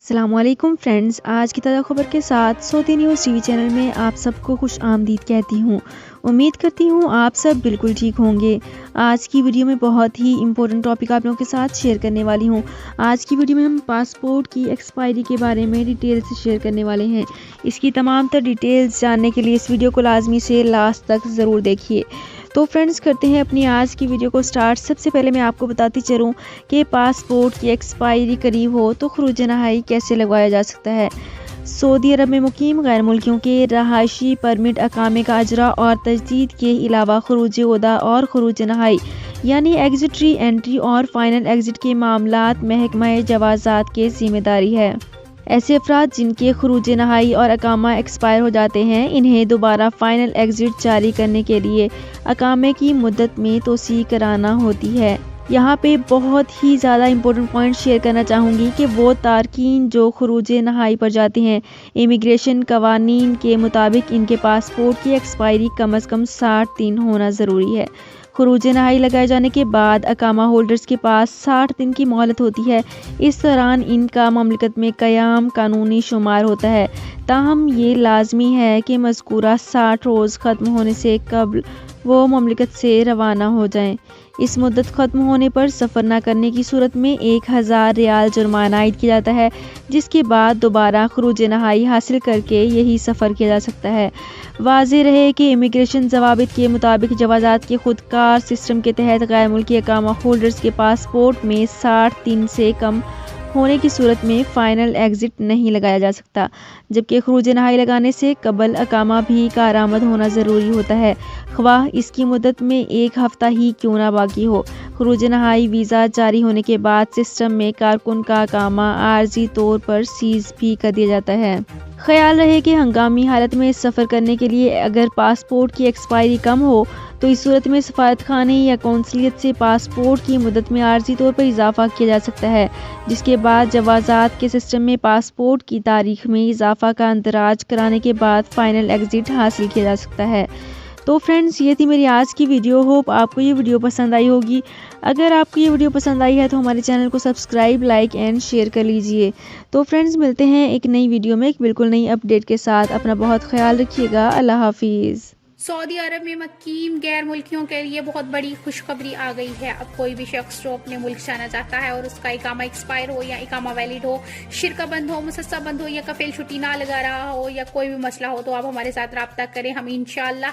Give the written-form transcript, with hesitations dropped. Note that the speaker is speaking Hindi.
अस्सलामुअलैकुम फ्रेंड्स, आज की ताज़ा खबर के साथ सऊदी न्यूज़ टीवी चैनल में आप सबको खुश आमदीद कहती हूँ। उम्मीद करती हूँ आप सब बिल्कुल ठीक होंगे। आज की वीडियो में बहुत ही इम्पोर्टेंट टॉपिक आप लोगों के साथ शेयर करने वाली हूँ। आज की वीडियो में हम पासपोर्ट की एक्सपायरी के बारे में डिटेल से शेयर करने वाले हैं। इसकी तमाम तर डिटेल्स जानने के लिए इस वीडियो को लाजमी से लास्ट तक ज़रूर देखिए। तो फ्रेंड्स, करते हैं अपनी आज की वीडियो को स्टार्ट। सबसे पहले मैं आपको बताती चलूँ कि पासपोर्ट की एक्सपायरी करीब हो तो खरूज नहाई कैसे लगवाया जा सकता है। सऊदी अरब में मुकीम गैर मुल्कियों के रहायशी परमिट, अकामे का अजरा और तजदीद के अलावा खरूज ओहदा और खरूज नहाई यानी एग्जिट री एंट्री और फाइनल एग्जिट के मामलात महकमा जवाजात के जिम्मेदारी है। ऐसे अफराद जिनके खरूज नहाई और अकामा एक्सपायर हो जाते हैं, इन्हें दोबारा फाइनल एग्जिट जारी करने के लिए अकामे की मुद्दत में तोसी कराना होती है। यहाँ पे बहुत ही ज़्यादा इम्पोर्टेंट पॉइंट शेयर करना चाहूँगी कि वो तारकीन जो खरूज नहाई पर जाते हैं, इमिग्रेशन कवानीन के मुताबिक इनके पासपोर्ट की एक्सपायरी कम अज़ कम 60 दिन होना ज़रूरी है। खरूज नहाई लगाए जाने के बाद अकामा होल्डर्स के पास 60 दिन की मोहलत होती है। इस दौरान इनका ममलिकत में क़याम कानूनी शुमार होता है। ताहम ये लाजमी है कि मज़कूरा 60 रोज़ ख़त्म होने से कबल वो ममलिकत से रवाना हो जाएं। इस मुद्दत ख़त्म होने पर सफ़र न करने की सूरत में 1000 रियाल जुर्माना आयद किया जाता है, जिसके बाद दोबारा खरूज नहाई हासिल करके यही सफ़र किया जा सकता है। वाज़ेह रहे कि इमिग्रेशन ज़वाबित के मुताबिक जवाज़ात के खुदकार सिस्टम के तहत गैर मुल्की अकामा होल्डर्स के पासपोर्ट में 60 दिन से कम होने की सूरत में फ़ाइनल एग्ज़िट नहीं लगाया जा सकता, जबकि खरूज नहाई लगाने से कबल अकामा भी कारामद होना ज़रूरी होता है, ख्वाह इसकी मुद्दत में 1 हफ़्ता ही क्यों ना बाकी हो। खरूज नहाई वीज़ा जारी होने के बाद सिस्टम में कारकुन का अकामा आर्जी तौर पर सीज़ भी कर दिया जाता है। ख्याल रहे कि हंगामी हालत में सफ़र करने के लिए अगर पासपोर्ट की एक्सपायरी कम हो तो इस सूरत में सफारत खाने या कौंसलियत से पासपोर्ट की मुद्दत में आर्जी तौर पर इजाफा किया जा सकता है, जिसके बाद जवाज़ात के सिस्टम में पासपोर्ट की तारीख में इजाफा का अंदराज कराने के बाद फाइनल एग्जिट हासिल किया जा सकता है। तो फ्रेंड्स, ये थी मेरी आज की वीडियो। होप आपको ये वीडियो पसंद आई होगी। अगर आपको ये वीडियो पसंद आई है तो हमारे चैनल को सब्सक्राइब, लाइक एंड शेयर कर लीजिए। तो फ्रेंड्स, मिलते हैं एक नई वीडियो में एक बिल्कुल नई अपडेट के साथ। अपना बहुत ख्याल रखिएगा। अल्लाह हाफिज़। सऊदी अरब में मुकीम गैर मुल्कियों के लिए बहुत बड़ी खुशखबरी आ गई है। अब कोई भी शख्स जो अपने मुल्क जाना चाहता है और उसका इकामा एक्सपायर हो या इकामा वैलिड हो, शिरका बंद हो, मुसस्सा बंद हो या कफील छुट्टी ना लगा रहा हो या कोई भी मसला हो, तो आप हमारे साथ रब्ता करें। हम इंशाअल्लाह